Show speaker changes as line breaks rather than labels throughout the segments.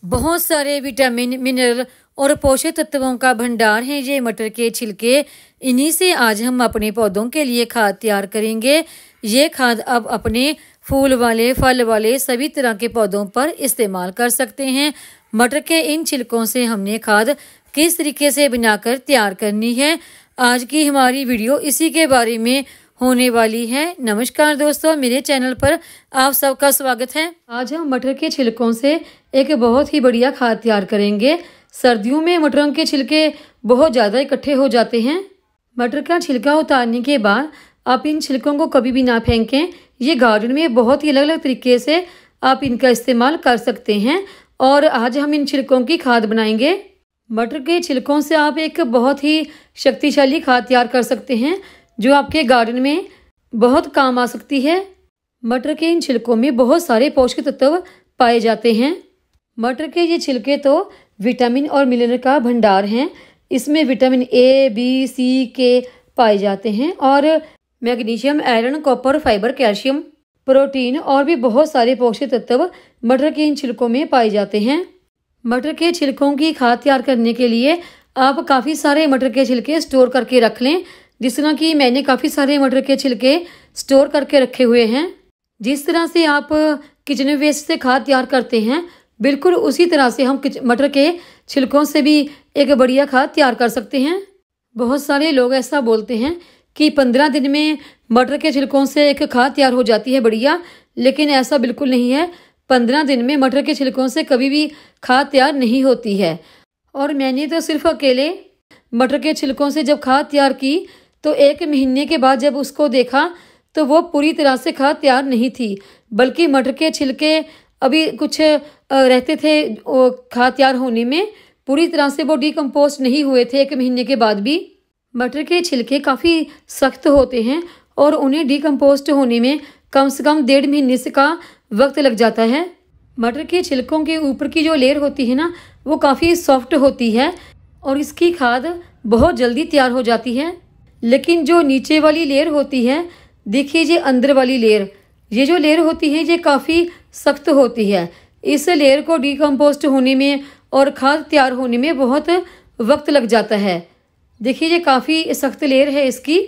बहुत सारे vitamin, mineral और पोषक तत्वों का भंडार है ये मटर के छिलके। इन्हीं से आज हम अपने पौधों के लिए खाद तैयार करेंगे। ये खाद अब अपने फूल वाले, फल वाले सभी तरह के पौधों पर इस्तेमाल कर सकते हैं। मटर के इन छिलकों से हमने खाद किस तरीके से बनाकर तैयार करनी है, आज की हमारी वीडियो इसी के बारे में होने वाली है। नमस्कार दोस्तों, मेरे चैनल पर आप सबका स्वागत है। आज हम मटर के छिलकों से एक बहुत ही बढ़िया खाद तैयार करेंगे। सर्दियों में मटरों के छिलके बहुत ज़्यादा इकट्ठे हो जाते हैं। मटर का छिलका उतारने के बाद आप इन छिलकों को कभी भी ना फेंकें। ये गार्डन में बहुत ही अलग अलग तरीके से आप इनका इस्तेमाल कर सकते हैं और आज हम इन छिलकों की खाद बनाएंगे। मटर के छिलकों से आप एक बहुत ही शक्तिशाली खाद तैयार कर सकते हैं जो आपके गार्डन में बहुत काम आ सकती है। मटर के इन छिलकों में बहुत सारे पोषक तत्व पाए जाते हैं। मटर के ये छिलके तो विटामिन और मिनरल का भंडार हैं। इसमें विटामिन ए, बी, सी, के पाए जाते हैं और magnesium, iron, copper, fibre, calcium, protein और भी बहुत सारे पोषक तत्व मटर के इन छिलकों में पाए जाते हैं। मटर के छिलकों की खाद तैयार करने के लिए आप काफ़ी सारे मटर के छिलके स्टोर करके रख लें। जिस तरह कि मैंने काफ़ी सारे मटर के छिलके स्टोर करके रखे हुए हैं। जिस तरह से आप किचन वेस्ट से खाद तैयार करते हैं, बिल्कुल उसी तरह से हम मटर के छिलकों से भी एक बढ़िया खाद तैयार कर सकते हैं। बहुत सारे लोग ऐसा बोलते हैं कि 15 दिन में मटर के छिलकों से एक खाद तैयार हो जाती है बढ़िया, लेकिन ऐसा बिल्कुल नहीं है। 15 दिन में मटर के छिलकों से कभी भी खाद तैयार नहीं होती है। और मैंने तो सिर्फ अकेले मटर के छिलकों से जब खाद तैयार की तो 1 महीने के बाद जब उसको देखा तो वो पूरी तरह से खाद तैयार नहीं थी, बल्कि मटर के छिलके अभी कुछ रहते थे खाद तैयार होने में। पूरी तरह से वो डिकम्पोस्ट नहीं हुए थे 1 महीने के बाद भी। मटर के छिलके काफ़ी सख्त होते हैं और उन्हें डिकम्पोस्ट होने में कम से कम 1.5 महीने से का वक्त लग जाता है। मटर के छिलकों के ऊपर की जो लेयर होती है ना, वो काफ़ी सॉफ्ट होती है और इसकी खाद बहुत जल्दी तैयार हो जाती है। लेकिन जो नीचे वाली लेयर होती है, देखिए ये अंदर वाली लेयर, ये जो लेयर होती है ये काफ़ी सख्त होती है। इस लेयर को डिकम्पोस्ट होने में और खाद तैयार होने में बहुत वक्त लग जाता है। देखिए ये काफ़ी सख्त लेयर है इसकी।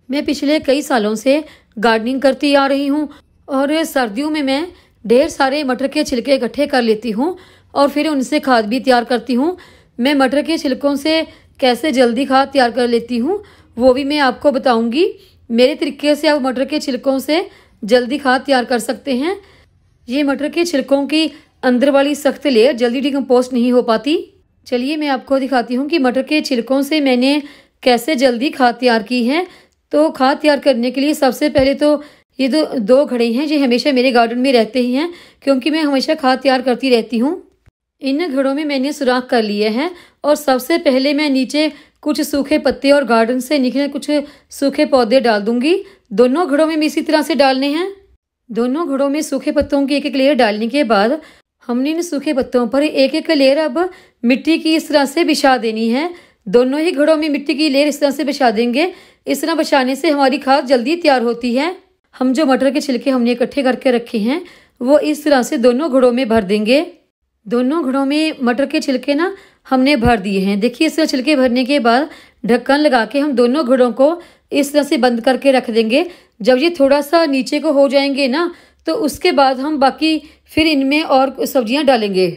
मैं पिछले कई सालों से गार्डनिंग करती आ रही हूँ और सर्दियों में मैं ढेर सारे मटर के छिलके इकट्ठे कर लेती हूँ और फिर उनसे खाद भी तैयार करती हूँ। मैं मटर के छिलकों से कैसे जल्दी खाद तैयार कर लेती हूँ वो भी मैं आपको बताऊंगी। मेरे तरीके से आप मटर के छिलकों से जल्दी खाद तैयार कर सकते हैं। ये मटर के छिलकों की अंदर वाली सख्त लेयर जल्दी डिकम्पोस्ट नहीं हो पाती। चलिए मैं आपको दिखाती हूँ कि मटर के छिलकों से मैंने कैसे जल्दी खाद तैयार की है। तो खाद तैयार करने के लिए सबसे पहले तो ये दो घड़े हैं, ये हमेशा मेरे गार्डन में रहते ही हैं क्योंकि मैं हमेशा खाद तैयार करती रहती हूँ। इन घड़ों में मैंने सुराख कर लिए हैं और सबसे पहले मैं नीचे कुछ सूखे पत्ते और गार्डन से निकले कुछ सूखे पौधे डाल दूंगी। दोनों घड़ों में इसी तरह से डालने हैं। दोनों घड़ों में सूखे पत्तों की एक लेयर डालने के बाद हमने इन सूखे पत्तों पर एक लेयर अब मिट्टी की इस तरह से बिछा देनी है। दोनों ही घड़ों में मिट्टी की लेयर इस तरह से बिछा देंगे। इस तरह बिछाने से हमारी खाद जल्दी तैयार होती है। हम जो मटर के छिलके हमने इकट्ठे करके रखे हैं वो इस तरह से दोनों घड़ों में भर देंगे। दोनों घड़ों में मटर के छिलके ना हमने भर दिए हैं। देखिए इस तरह छिलके भरने के बाद ढक्कन लगा के हम दोनों घड़ों को इस तरह से बंद करके रख देंगे। जब ये थोड़ा सा नीचे को हो जाएंगे ना तो उसके बाद हम बाकी फिर इनमें और सब्जियां डालेंगे।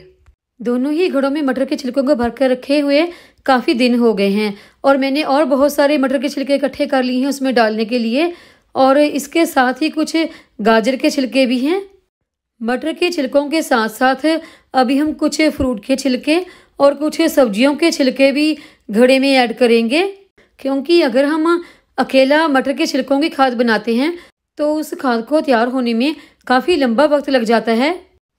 दोनों ही घड़ों में मटर के छिलकों को भर कर रखे हुए काफ़ी दिन हो गए हैं और मैंने और बहुत सारे मटर के छिलके इकट्ठे कर लिए हैं उसमें डालने के लिए। और इसके साथ ही कुछ गाजर के छिलके भी हैं। मटर के छिलकों के साथ साथ अभी हम कुछ फ्रूट के छिलके और कुछ सब्जियों के छिलके भी घड़े में ऐड करेंगे, क्योंकि अगर हम अकेला मटर के छिलकों की खाद बनाते हैं तो उस खाद को तैयार होने में काफ़ी लंबा वक्त लग जाता है।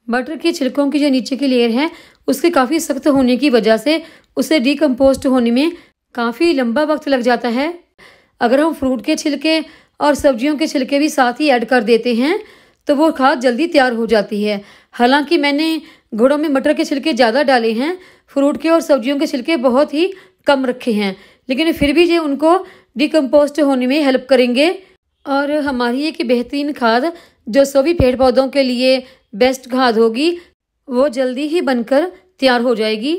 मटर के छिलकों की जो नीचे की लेयर है उसके काफ़ी सख्त होने की वजह से उसे डिकम्पोस्ट होने में काफ़ी लंबा वक्त लग जाता है। अगर हम फ्रूट के छिलके और सब्जियों के छिलके भी साथ ही ऐड कर देते हैं तो वो खाद जल्दी तैयार हो जाती है। हालांकि मैंने घड़ों में मटर के छिलके ज़्यादा डाले हैं, फ्रूट के और सब्जियों के छिलके बहुत ही कम रखे हैं, लेकिन फिर भी ये उनको डिकम्पोस्ट होने में हेल्प करेंगे। और हमारी एक बेहतरीन खाद जो सभी पेड़ पौधों के लिए बेस्ट खाद होगी वो जल्दी ही बनकर तैयार हो जाएगी।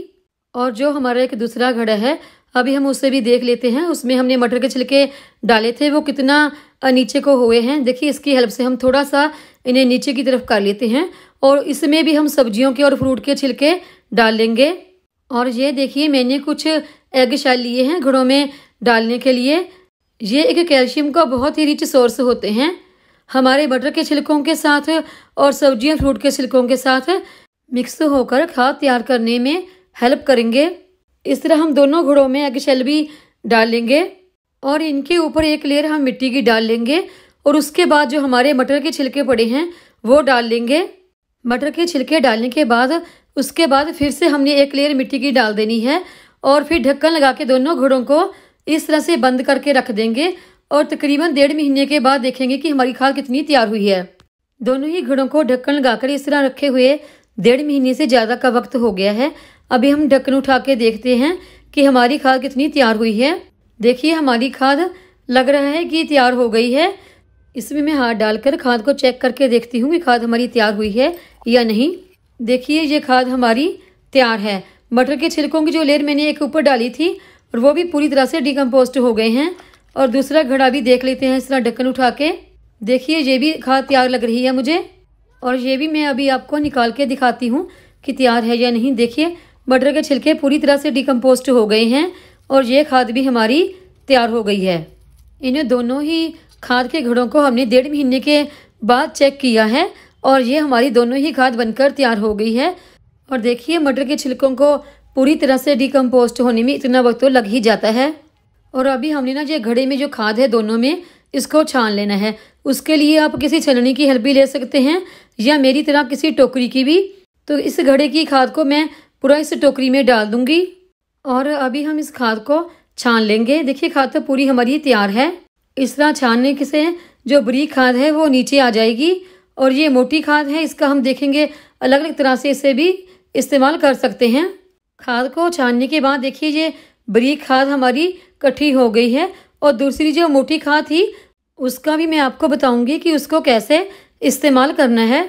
और जो हमारा एक दूसरा घड़ा है, अभी हम उससे भी देख लेते हैं। उसमें हमने मटर के छिलके डाले थे, वो कितना नीचे को हुए हैं। देखिए, इसकी हेल्प से हम थोड़ा सा इन्हें नीचे की तरफ कर लेते हैं और इसमें भी हम सब्जियों के और फ्रूट के छिलके डाल लेंगे। और ये देखिए, मैंने कुछ एग शेल लिए हैं घड़ों में डालने के लिए। ये एक कैल्शियम का बहुत ही रिच सोर्स होते हैं। हमारे मटर के छिलकों के साथ और सब्जियों फ्रूट के छिलकों के साथ मिक्स होकर खाद तैयार करने में हेल्प करेंगे। इस तरह हम दोनों घड़ों में एग शेल भी डाल लेंगे और इनके ऊपर एक लेयर हम मिट्टी की डाल लेंगे और उसके बाद जो हमारे मटर के छिलके पड़े हैं वो डाल लेंगे। मटर के छिलके डालने के बाद उसके बाद फिर से हमने एक लेयर मिट्टी की डाल देनी है और फिर ढक्कन लगा के दोनों घड़ों को इस तरह से बंद करके रख देंगे और तकरीबन 1.5 महीने के बाद देखेंगे कि हमारी खाद कितनी तैयार हुई है। दोनों ही घड़ों को ढक्कन लगाकर इस तरह रखे हुए 1.5 महीने से ज़्यादा का वक्त हो गया है। अभी हम ढक्कन उठा के देखते हैं कि हमारी खाद कितनी तैयार हुई है। देखिए, हमारी खाद लग रहा है कि तैयार हो गई है। इसमें मैं हाथ डालकर खाद को चेक करके देखती हूँ कि खाद हमारी तैयार हुई है या नहीं। देखिए, ये खाद हमारी तैयार है। मटर के छिलकों की जो लेयर मैंने एक ऊपर डाली थी और वो भी पूरी तरह से डिकम्पोस्ट हो गए हैं। और दूसरा घड़ा भी देख लेते हैं इस तरह ढक्कन उठा के। देखिए, ये भी खाद तैयार लग रही है मुझे और ये भी मैं अभी आपको निकाल के दिखाती हूँ कि तैयार है या नहीं। देखिए, मटर के छिलके पूरी तरह से डिकम्पोस्ट हो गए हैं और ये खाद भी हमारी तैयार हो गई है। इन दोनों ही खाद के घड़ों को हमने 1.5 महीने के बाद चेक किया है और ये हमारी दोनों ही खाद बनकर तैयार हो गई है। और देखिए, मटर के छिलकों को पूरी तरह से डिकम्पोस्ट होने में इतना वक्त तो लग ही जाता है। और अभी हमने ना ये घड़े में जो खाद है दोनों में, इसको छान लेना है। उसके लिए आप किसी छलनी की हेल्प भी ले सकते हैं या मेरी तरह किसी टोकरी की भी। तो इस घड़े की खाद को मैं पूरा इस टोकरी में डाल दूंगी और अभी हम इस खाद को छान लेंगे। देखिए, खाद तो पूरी हमारी तैयार है। इस तरह छानने से जो बारीक खाद है वो नीचे आ जाएगी और ये मोटी खाद है, इसका हम देखेंगे अलग अलग तरह से इसे भी इस्तेमाल कर सकते हैं। खाद को छानने के बाद देखिए, ये बारीक खाद हमारी इकट्ठी हो गई है और दूसरी जो मोटी खाद थी उसका भी मैं आपको बताऊंगी कि उसको कैसे इस्तेमाल करना है।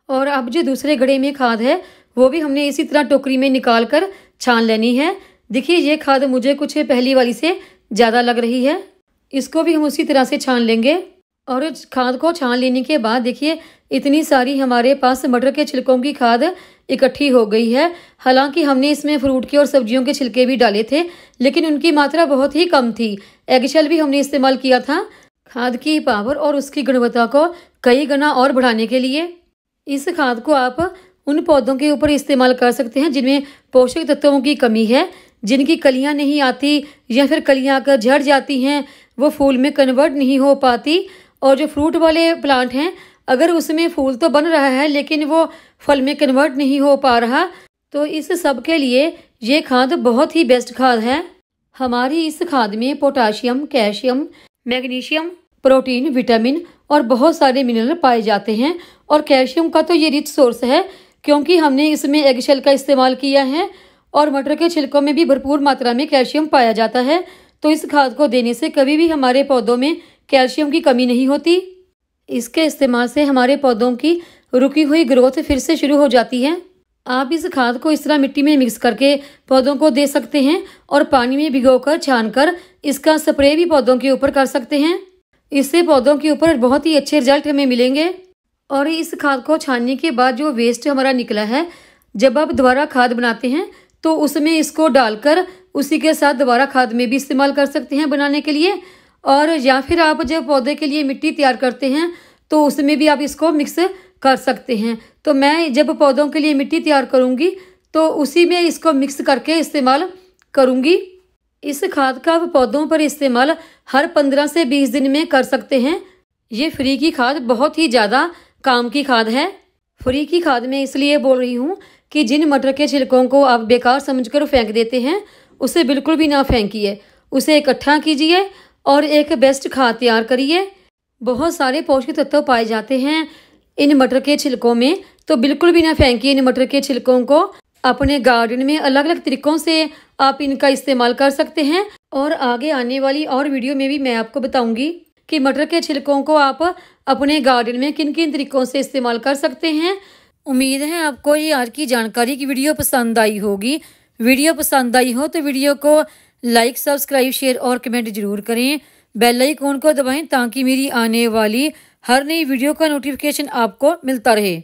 और अब जो दूसरे घड़े में खाद है वो भी हमने इसी तरह टोकरी में निकाल कर छान लेनी है। देखिए, ये खाद मुझे कुछ पहली वाली से ज़्यादा लग रही है। इसको भी हम उसी तरह से छान लेंगे। और खाद को छान लेने के बाद देखिए, इतनी सारी हमारे पास मटर के छिलकों की खाद इकट्ठी हो गई है। हालांकि हमने इसमें फ्रूट के और सब्जियों के छिलके भी डाले थे, लेकिन उनकी मात्रा बहुत ही कम थी। एगशेल भी हमने इस्तेमाल किया था खाद की पावर और उसकी गुणवत्ता को कई गुना और बढ़ाने के लिए। इस खाद को आप उन पौधों के ऊपर इस्तेमाल कर सकते हैं जिनमें पोषक तत्वों की कमी है, जिनकी कलियां नहीं आती या फिर कलियां आकर झड़ जाती हैं, वो फूल में कन्वर्ट नहीं हो पाती। और जो फ्रूट वाले प्लांट हैं, अगर उसमें फूल तो बन रहा है लेकिन वो फल में कन्वर्ट नहीं हो पा रहा, तो इस सब के लिए ये खाद बहुत ही बेस्ट खाद है। हमारी इस खाद में potassium, calcium, magnesium, protein, vitamin और बहुत सारे मिनरल पाए जाते हैं। और कैल्शियम का तो ये रिच सोर्स है क्योंकि हमने इसमें एगशेल का इस्तेमाल किया है और मटर के छिलकों में भी भरपूर मात्रा में कैल्शियम पाया जाता है। तो इस खाद को देने से कभी भी हमारे पौधों में कैल्शियम की कमी नहीं होती। इसके इस्तेमाल से हमारे पौधों की रुकी हुई ग्रोथ फिर से शुरू हो जाती है। आप इस खाद को इस तरह मिट्टी में मिक्स करके पौधों को दे सकते हैं और पानी में भिगोकर छानकर इसका स्प्रे भी पौधों के ऊपर कर सकते हैं। इससे पौधों के ऊपर बहुत ही अच्छे रिजल्ट हमें मिलेंगे। और इस खाद को छानने के बाद जो वेस्ट हमारा निकला है, जब आप दोबारा खाद बनाते हैं तो उसमें इसको डालकर उसी के साथ दोबारा खाद में भी इस्तेमाल कर सकते हैं बनाने के लिए। और या फिर आप जब पौधे के लिए मिट्टी तैयार करते हैं तो उसमें भी आप इसको मिक्स कर सकते हैं। तो मैं जब पौधों के लिए मिट्टी तैयार करूँगी तो उसी में इसको मिक्स करके इस्तेमाल करूँगी। इस खाद का आप पौधों पर इस्तेमाल हर 15 से 20 दिन में कर सकते हैं। ये फ्री की खाद बहुत ही ज़्यादा काम की खाद है। फ्री की खाद मैं इसलिए बोल रही हूँ कि जिन मटर के छिलकों को आप बेकार समझकर फेंक देते हैं, उसे बिल्कुल भी ना फेंकिए, उसे इकट्ठा कीजिए और एक बेस्ट खाद तैयार करिए। बहुत सारे पोषक तत्व पाए जाते हैं इन मटर के छिलकों में, तो बिल्कुल भी ना फेंकिए इन मटर के छिलकों को। अपने गार्डन में अलग अलग तरीकों से आप इनका इस्तेमाल कर सकते हैं। और आगे आने वाली और वीडियो में भी मैं आपको बताऊंगी कि मटर के छिलकों को आप अपने गार्डन में किन किन तरीकों से इस्तेमाल कर सकते हैं। उम्मीद है आपको ये आज की जानकारी की वीडियो पसंद आई होगी। वीडियो पसंद आई हो तो वीडियो को लाइक, सब्सक्राइब, शेयर और कमेंट जरूर करें। बेल आइकन को दबाएं ताकि मेरी आने वाली हर नई वीडियो का नोटिफिकेशन आपको मिलता रहे।